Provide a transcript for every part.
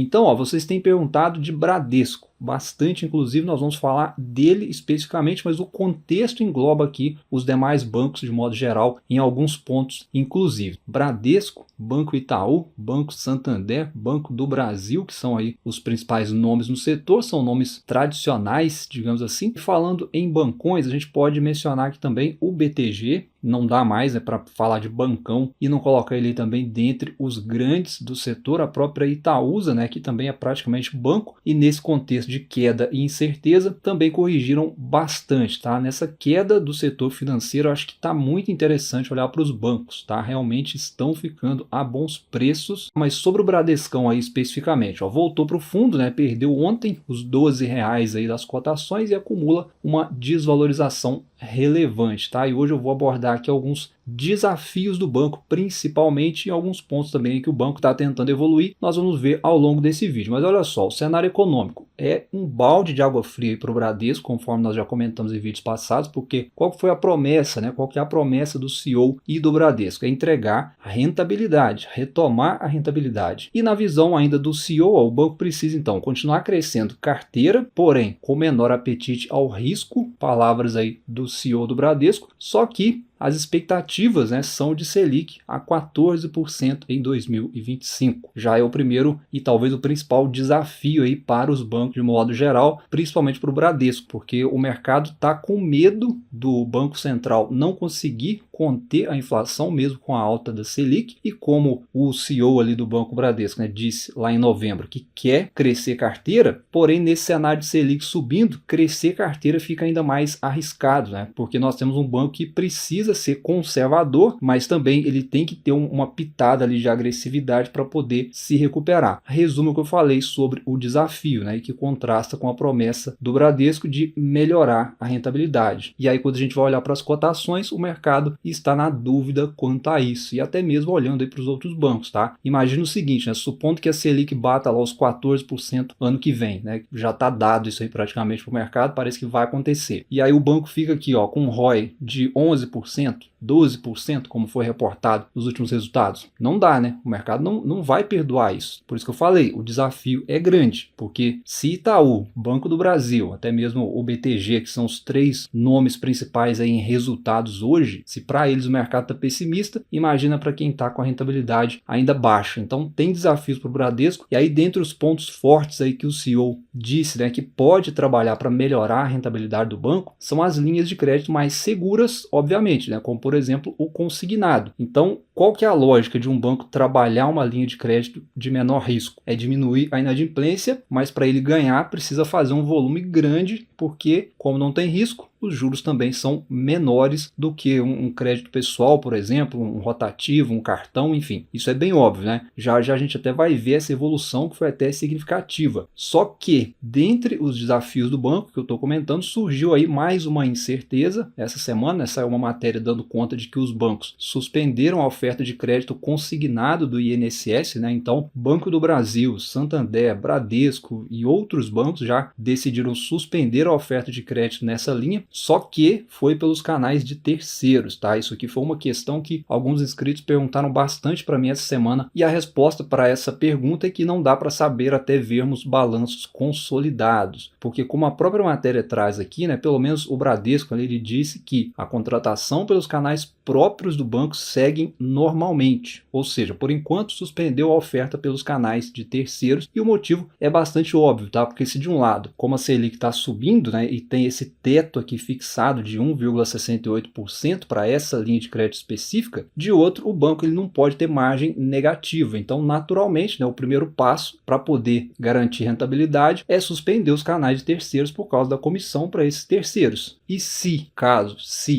Então, ó, vocês têm perguntado de Bradesco, bastante, inclusive nós vamos falar dele especificamente, mas o contexto engloba aqui os demais bancos de modo geral, em alguns pontos inclusive. Bradesco, Banco Itaú, Banco Santander, Banco do Brasil, que são aí os principais nomes no setor, são nomes tradicionais, digamos assim. E falando em bancões, a gente pode mencionar aqui também o BTG, não dá mais para falar de bancão e não colocar ele também dentre os grandes do setor, a própria Itaúsa, né, que também é praticamente banco, e nesse contexto de queda e incerteza também corrigiram bastante, tá? Nessa queda do setor financeiro, eu acho que está muito interessante olhar para os bancos, tá? Realmente estão ficando a bons preços, mas sobre o Bradescão aí especificamente, ó, voltou para o fundo, né? Perdeu ontem os R$ 12 aí das cotações e acumula uma desvalorização relevante, tá? E hoje eu vou abordar aqui alguns desafios do banco, principalmente em alguns pontos também que o banco está tentando evoluir, nós vamos ver ao longo desse vídeo. Mas olha só, o cenário econômico é um balde de água fria para o Bradesco, conforme nós já comentamos em vídeos passados, porque qual foi a promessa, né? Qual que é a promessa do CEO e do Bradesco? É entregar a rentabilidade, retomar a rentabilidade. E na visão ainda do CEO, o banco precisa então continuar crescendo carteira, porém com menor apetite ao risco, palavras aí do CEO do Bradesco, só que as expectativas, né, são de Selic a 14% em 2025. Já é o primeiro e talvez o principal desafio aí para os bancos de modo geral, principalmente para o Bradesco, porque o mercado está com medo do Banco Central não conseguir conter a inflação mesmo com a alta da Selic, e como o CEO ali do Banco Bradesco, né, disse lá em novembro que quer crescer carteira, porém nesse cenário de Selic subindo, crescer carteira fica ainda mais arriscado, né, porque nós temos um banco que precisa ser conservador, mas também ele tem que ter uma pitada ali de agressividade para poder se recuperar. Resumo o que eu falei sobre o desafio, né, que contrasta com a promessa do Bradesco de melhorar a rentabilidade. E aí quando a gente vai olhar para as cotações, o mercado está na dúvida quanto a isso, e até mesmo olhando aí para os outros bancos, tá? Imagina o seguinte, né, supondo que a Selic bata lá os 14% ano que vem, né, já está dado isso aí praticamente para o mercado, parece que vai acontecer. E aí o banco fica aqui, ó, com um ROI de 11%, 12%, como foi reportado nos últimos resultados. Não dá, né? O mercado não vai perdoar isso. Por isso que eu falei, o desafio é grande, porque se Itaú, Banco do Brasil, até mesmo o BTG, que são os três nomes principais aí em resultados hoje, se para eles o mercado está pessimista, imagina para quem está com a rentabilidade ainda baixa. Então tem desafios para o Bradesco, e aí dentre os pontos fortes aí que o CEO disse, né, que pode trabalhar para melhorar a rentabilidade do banco, são as linhas de crédito mais seguras, obviamente, né, como por exemplo o consignado. Então, qual que é a lógica de um banco trabalhar uma linha de crédito de menor risco? É diminuir a inadimplência, mas para ele ganhar precisa fazer um volume grande, porque como não tem risco, os juros também são menores do que um crédito pessoal, por exemplo, um rotativo, um cartão, enfim. Isso é bem óbvio, né? Já a gente até vai ver essa evolução que foi até significativa. Só que, dentre os desafios do banco que eu estou comentando, surgiu aí mais uma incerteza. Essa semana, saiu uma matéria dando conta de que os bancos suspenderam a oferta de crédito consignado do INSS, né? Então, Banco do Brasil, Santander, Bradesco e outros bancos já decidiram suspender a oferta de crédito nessa linha, só que foi pelos canais de terceiros, tá? Isso aqui foi uma questão que alguns inscritos perguntaram bastante para mim essa semana, e a resposta para essa pergunta é que não dá para saber até vermos balanços consolidados, porque como a própria matéria traz aqui, né, pelo menos o Bradesco ele disse que a contratação pelos canais próprios do banco seguem normalmente, ou seja, por enquanto suspendeu a oferta pelos canais de terceiros, e o motivo é bastante óbvio, tá? Porque se de um lado, como a Selic está subindo, né, e tem esse teto aqui fixado de 1,68% para essa linha de crédito específica, de outro, o banco ele não pode ter margem negativa. Então, naturalmente, né, o primeiro passo para poder garantir rentabilidade é suspender os canais de terceiros por causa da comissão para esses terceiros. E se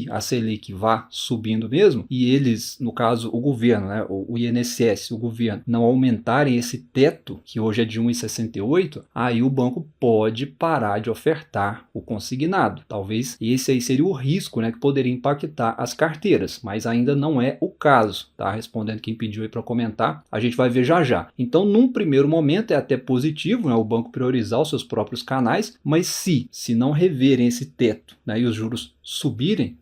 a Selic vá subindo mesmo, e eles, no caso o governo, né, o INSS, o governo, não aumentarem esse teto, que hoje é de 1,68, aí o banco pode parar de ofertar o consignado. Talvez esse aí seria o risco, né, que poderia impactar as carteiras, mas ainda não é o caso, tá? Respondendo quem pediu aí para comentar, a gente vai ver já já. Então, num primeiro momento é até positivo, né, o banco priorizar os seus próprios canais, mas se não reverem esse teto, né, e os juros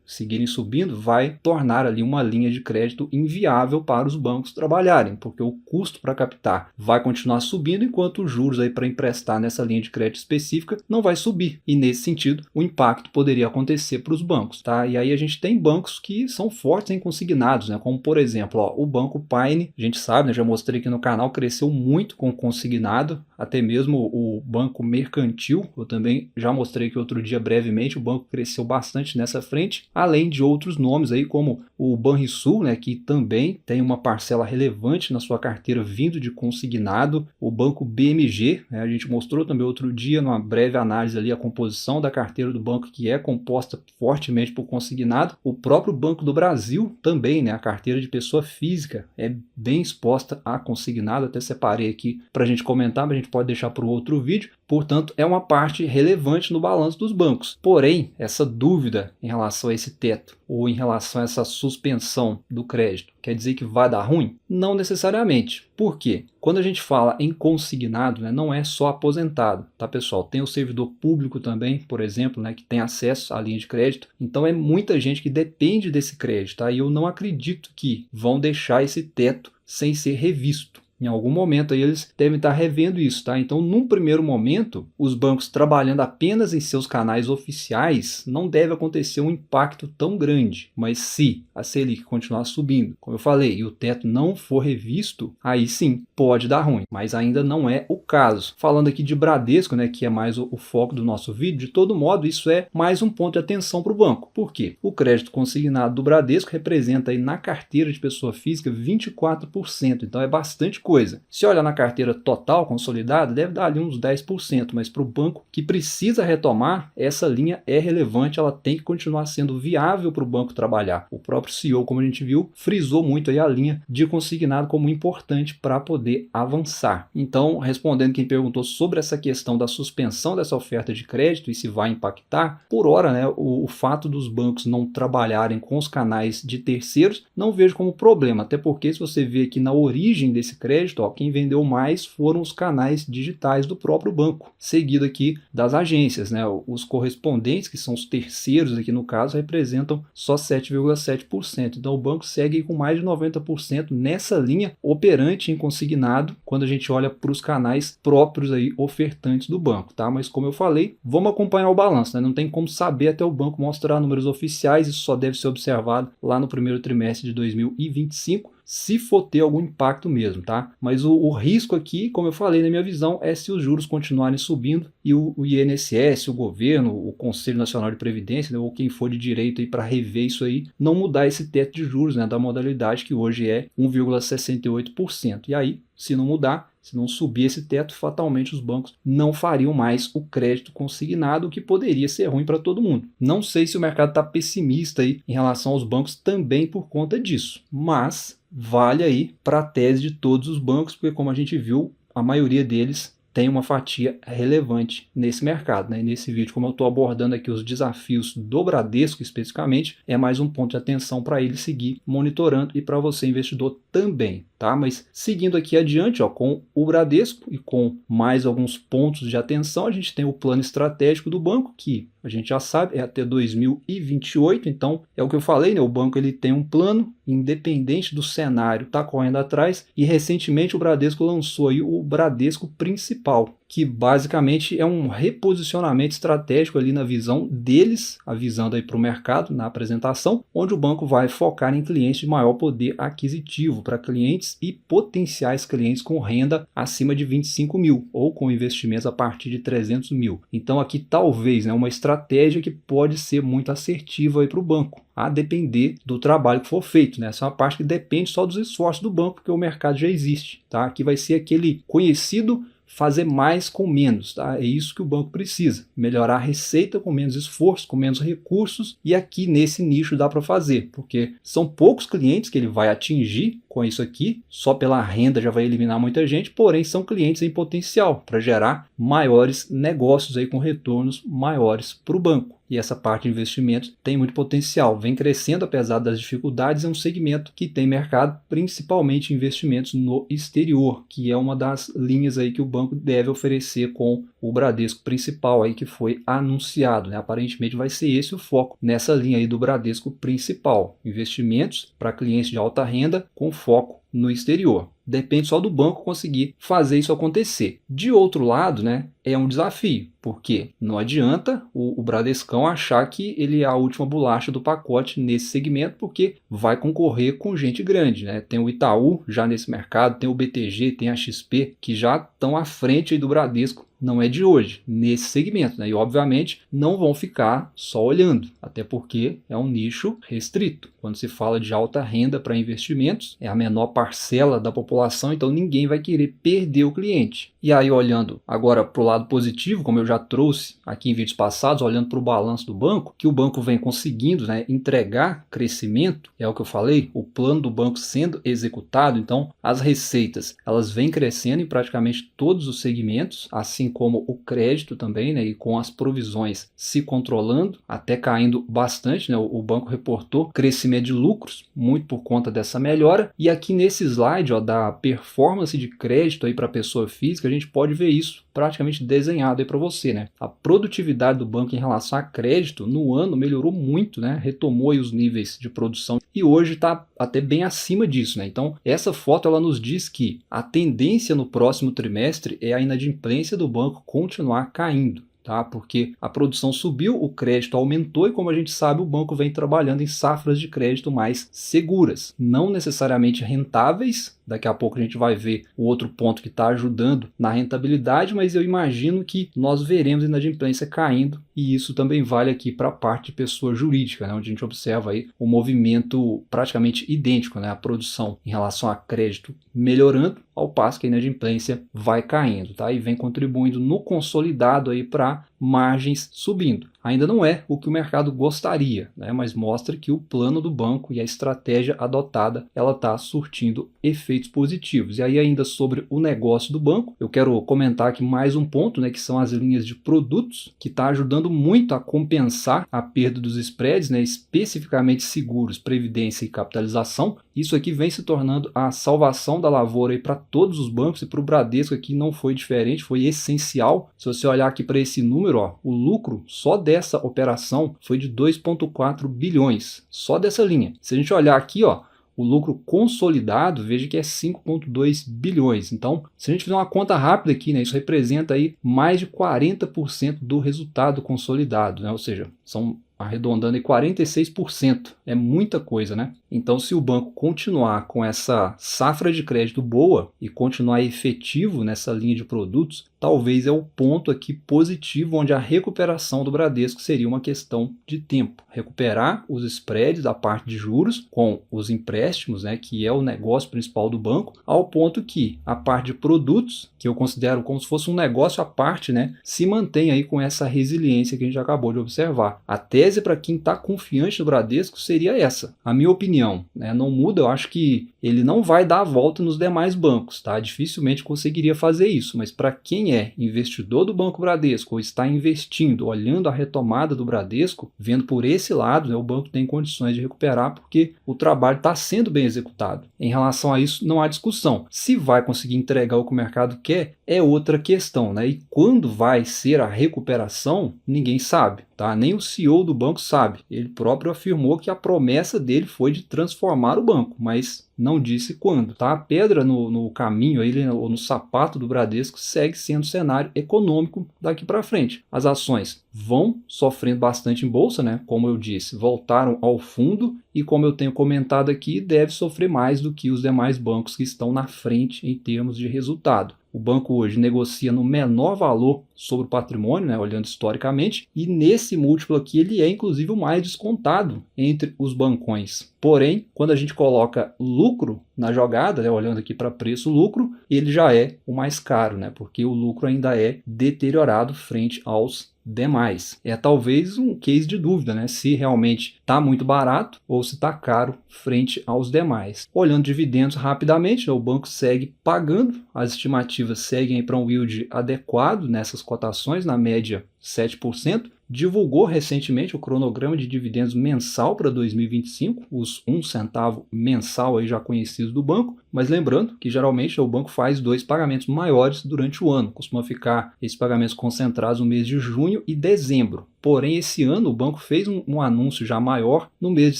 seguirem subindo, vai tornar tornar ali uma linha de crédito inviável para os bancos trabalharem, porque o custo para captar vai continuar subindo, enquanto os juros aí para emprestar nessa linha de crédito específica não vai subir. E nesse sentido, o impacto poderia acontecer para os bancos, tá? E aí a gente tem bancos que são fortes em consignados, né? Como por exemplo, ó, o Banco Paine, a gente sabe, né? Já mostrei aqui no canal, cresceu muito com consignado, até mesmo o Banco Mercantil, eu também já mostrei aqui outro dia brevemente, o banco cresceu bastante nessa frente, além de outros nomes aí como o Banrisul, né, que também tem uma parcela relevante na sua carteira vindo de consignado, o Banco BMG, né, a gente mostrou também outro dia numa breve análise ali a composição da carteira do banco, que é composta fortemente por consignado, o próprio Banco do Brasil também, né, a carteira de pessoa física é bem exposta a consignado, até separei aqui para a gente comentar, mas a gente pode deixar para o outro vídeo. Portanto, é uma parte relevante no balanço dos bancos. Porém, essa dúvida em relação a esse teto ou em relação a essa suspensão do crédito, quer dizer que vai dar ruim? Não necessariamente. Por quê? Quando a gente fala em consignado, né, não é só aposentado, tá, pessoal? Tem o servidor público também, por exemplo, né, que tem acesso à linha de crédito. Então é muita gente que depende desse crédito, tá? E eu não acredito que vão deixar esse teto sem ser revisto. Em algum momento aí eles devem estar revendo isso, tá? Então, num primeiro momento, os bancos trabalhando apenas em seus canais oficiais, não deve acontecer um impacto tão grande. Mas se a Selic continuar subindo, como eu falei, e o teto não for revisto, aí sim, pode dar ruim. Mas ainda não é o caso. Falando aqui de Bradesco, né, que é mais o foco do nosso vídeo, de todo modo, isso é mais um ponto de atenção para o banco. Por quê? O crédito consignado do Bradesco representa aí na carteira de pessoa física 24%. Então, é bastante coisa. Se olhar na carteira total consolidada, deve dar ali uns 10%, mas para o banco que precisa retomar, essa linha é relevante, ela tem que continuar sendo viável para o banco trabalhar. O próprio CEO, como a gente viu, frisou muito aí a linha de consignado como importante para poder avançar. Então, respondendo quem perguntou sobre essa questão da suspensão dessa oferta de crédito e se vai impactar, por hora, né, o fato dos bancos não trabalharem com os canais de terceiros, não vejo como problema, até porque se você vê aqui na origem desse crédito, ó, quem vendeu mais foram os canais digitais do próprio banco, seguido aqui das agências, né? Os correspondentes, que são os terceiros aqui no caso, representam só 7,7%. Então o banco segue com mais de 90% nessa linha operante em consignado, quando a gente olha para os canais próprios aí ofertantes do banco, tá? Mas como eu falei, vamos acompanhar o balanço, né? Não tem como saber até o banco mostrar números oficiais, isso só deve ser observado lá no primeiro trimestre de 2025. Se for ter algum impacto mesmo, tá? Mas o risco aqui, como eu falei na minha visão, é se os juros continuarem subindo e o INSS, o governo, o Conselho Nacional de Previdência, né, ou quem for de direito aí para rever isso aí, não mudar esse teto de juros, né, da modalidade que hoje é 1,68%. E aí, se não mudar, se não subir esse teto, fatalmente os bancos não fariam mais o crédito consignado, o que poderia ser ruim para todo mundo. Não sei se o mercado está pessimista aí em relação aos bancos também por conta disso, mas vale aí para a tese de todos os bancos, porque como a gente viu, a maioria deles tem uma fatia relevante nesse mercado, né? E nesse vídeo, como eu estou abordando aqui os desafios do Bradesco especificamente, é mais um ponto de atenção para ele seguir monitorando e para você, investidor, também, tá? Mas seguindo aqui adiante, ó, com o Bradesco e com mais alguns pontos de atenção, a gente tem o plano estratégico do banco, que a gente já sabe, é até 2028, então é o que eu falei, né? O banco ele tem um plano, independente do cenário, está correndo atrás, e recentemente o Bradesco lançou aí o Bradesco Principal, que basicamente é um reposicionamento estratégico ali na visão deles, avisando aí para o mercado na apresentação, onde o banco vai focar em clientes de maior poder aquisitivo, para clientes e potenciais clientes com renda acima de 25 mil, ou com investimentos a partir de 300 mil. Então aqui talvez, né, uma estratégia que pode ser muito assertiva aí para o banco, a depender do trabalho que for feito, né? Essa é uma parte que depende só dos esforços do banco, porque o mercado já existe, tá? Aqui vai ser aquele conhecido fazer mais com menos, tá? É isso que o banco precisa, melhorar a receita com menos esforço, com menos recursos, e aqui nesse nicho dá para fazer, porque são poucos clientes que ele vai atingir com isso aqui, só pela renda já vai eliminar muita gente, porém são clientes em potencial para gerar maiores negócios aí com retornos maiores para o banco. e essa parte de investimentos tem muito potencial, vem crescendo apesar das dificuldades, é um segmento que tem mercado, principalmente investimentos no exterior, que é uma das linhas aí que o banco deve oferecer com o Bradesco principal aí que foi anunciado, né? Aparentemente vai ser esse o foco nessa linha aí do Bradesco principal, investimentos para clientes de alta renda com foco no exterior. Depende só do banco conseguir fazer isso acontecer. De outro lado, né, é um desafio, porque não adianta o Bradescão achar que ele é a última bolacha do pacote nesse segmento, porque vai concorrer com gente grande, né? Tem o Itaú já nesse mercado, tem o BTG, tem a XP, que já estão à frente aí do Bradesco. Não é de hoje, nesse segmento, né? E obviamente não vão ficar só olhando, até porque é um nicho restrito. Quando se fala de alta renda para investimentos, é a menor parcela da população, então ninguém vai querer perder o cliente. E aí, olhando agora para o lado positivo, como eu já trouxe aqui em vídeos passados, olhando para o balanço do banco, que o banco vem conseguindo, né, entregar crescimento, é o que eu falei, o plano do banco sendo executado, então as receitas elas vêm crescendo em praticamente todos os segmentos, assim como o crédito também, né, e com as provisões se controlando, até caindo bastante, né, o banco reportou crescimento de lucros, muito por conta dessa melhora, e aqui nesse slide ó, da performance de crédito para a pessoa física, a gente pode ver isso praticamente desenhado aí para você, né? A produtividade do banco em relação a crédito no ano melhorou muito, né? Retomou aí os níveis de produção e hoje está até bem acima disso, né? Então essa foto ela nos diz que a tendência no próximo trimestre é a inadimplência do banco continuar caindo. Tá? Porque a produção subiu, o crédito aumentou e, como a gente sabe, o banco vem trabalhando em safras de crédito mais seguras, não necessariamente rentáveis. Daqui a pouco a gente vai ver o outro ponto que está ajudando na rentabilidade, mas eu imagino que nós veremos a inadimplência caindo e isso também vale aqui para a parte de pessoa jurídica, né? Onde a gente observa aí um movimento praticamente idêntico, né? A produção em relação a crédito melhorando, ao passo que a inadimplência vai caindo, tá? E vem contribuindo no consolidado aí para margens subindo. Ainda não é o que o mercado gostaria, né? Mas mostra que o plano do banco e a estratégia adotada ela está surtindo efeitos positivos. E aí ainda sobre o negócio do banco, eu quero comentar aqui mais um ponto, né, que são as linhas de produtos, que está ajudando muito a compensar a perda dos spreads, né, especificamente seguros, previdência e capitalização. Isso aqui vem se tornando a salvação da lavoura para todos os bancos e para o Bradesco aqui não foi diferente, foi essencial. Se você olhar aqui para esse número, ó, o lucro só dessa operação foi de 2,4 bilhões, só dessa linha. Se a gente olhar aqui, ó, o lucro consolidado, veja que é 5,2 bilhões. Então, se a gente fizer uma conta rápida aqui, né, isso representa aí mais de 40% do resultado consolidado, né? Ou seja, são arredondando em 46%. É muita coisa, né? Então, se o banco continuar com essa safra de crédito boa e continuar efetivo nessa linha de produtos, talvez é o ponto aqui positivo onde a recuperação do Bradesco seria uma questão de tempo. Recuperar os spreads da parte de juros com os empréstimos, né, que é o negócio principal do banco, ao ponto que a parte de produtos, que eu considero como se fosse um negócio à parte, né, se mantém aí com essa resiliência que a gente acabou de observar. A tese para quem está confiante no Bradesco seria essa. A minha opinião, né, não muda, eu acho que ele não vai dar a volta nos demais bancos, tá? Dificilmente conseguiria fazer isso, mas para quem é investidor do Banco Bradesco ou está investindo, olhando a retomada do Bradesco, vendo por esse lado, né, o banco tem condições de recuperar porque o trabalho está sendo bem executado. Em relação a isso, não há discussão. Se vai conseguir entregar o que o mercado quer, é outra questão, né? E quando vai ser a recuperação, ninguém sabe, tá? Nem o CEO do banco sabe. Ele próprio afirmou que a promessa dele foi de transformar o banco, mas não disse quando, tá? A pedra no caminho, aí, ou no sapato do Bradesco, segue sendo o cenário econômico daqui para frente. As ações vão sofrendo bastante em bolsa, né? Como eu disse, voltaram ao fundo e, como eu tenho comentado aqui, deve sofrer mais do que os demais bancos que estão na frente em termos de resultado. O banco hoje negocia no menor valor sobre o patrimônio, né, olhando historicamente, e nesse múltiplo aqui ele é inclusive o mais descontado entre os bancões. Porém, quando a gente coloca lucro na jogada, né, olhando aqui para preço-lucro, ele já é o mais caro, né, porque o lucro ainda é deteriorado frente aos demais. É talvez um case de dúvida, né? Se realmente está muito barato ou se está caro frente aos demais. Olhando dividendos rapidamente, né, o banco segue pagando, as estimativas seguem para um yield adequado nessas cotações, na média 7%, divulgou recentemente o cronograma de dividendos mensal para 2025, os 1 centavo mensal aí já conhecidos do banco, mas lembrando que geralmente o banco faz 2 pagamentos maiores durante o ano, costuma ficar esses pagamentos concentrados no mês de junho e dezembro. Porém, esse ano o banco fez um anúncio já maior no mês de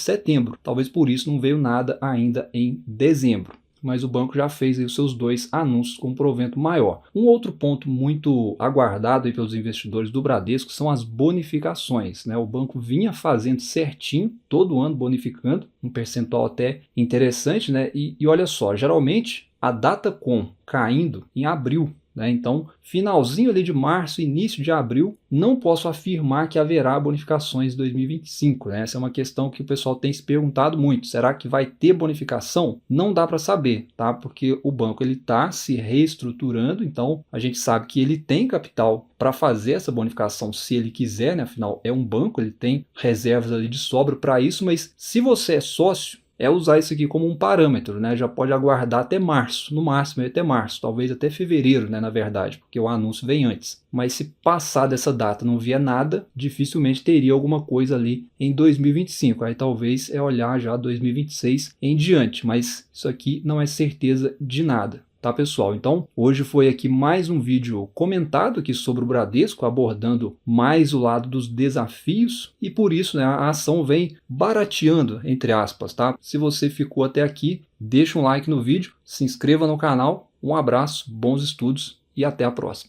setembro, talvez por isso não veio nada ainda em dezembro. Mas o banco já fez aí os seus 2 anúncios com um provento maior. Um outro ponto muito aguardado aí pelos investidores do Bradesco são as bonificações, né? O banco vinha fazendo certinho, todo ano bonificando, um percentual até interessante, né? E olha só, geralmente a Datacom caindo em abril, né? Então, finalzinho ali de março, início de abril, não posso afirmar que haverá bonificações em 2025. Né? Essa é uma questão que o pessoal tem se perguntado muito. Será que vai ter bonificação? Não dá para saber, tá? Porque o banco está se reestruturando, então a gente sabe que ele tem capital para fazer essa bonificação se ele quiser, né? Afinal é um banco, ele tem reservas ali de sobra para isso, mas se você é sócio, é usar isso aqui como um parâmetro, né? Já pode aguardar até março, no máximo até março, talvez até fevereiro, né, na verdade, porque o anúncio vem antes. Mas se passar dessa data não vier nada, dificilmente teria alguma coisa ali em 2025. Aí talvez é olhar já 2026 em diante, mas isso aqui não é certeza de nada. Tá, pessoal? Então, hoje foi aqui mais um vídeo comentado aqui sobre o Bradesco, abordando mais o lado dos desafios e por isso, né, a ação vem barateando, entre aspas, tá? Se você ficou até aqui, deixa um like no vídeo, se inscreva no canal, um abraço, bons estudos e até a próxima.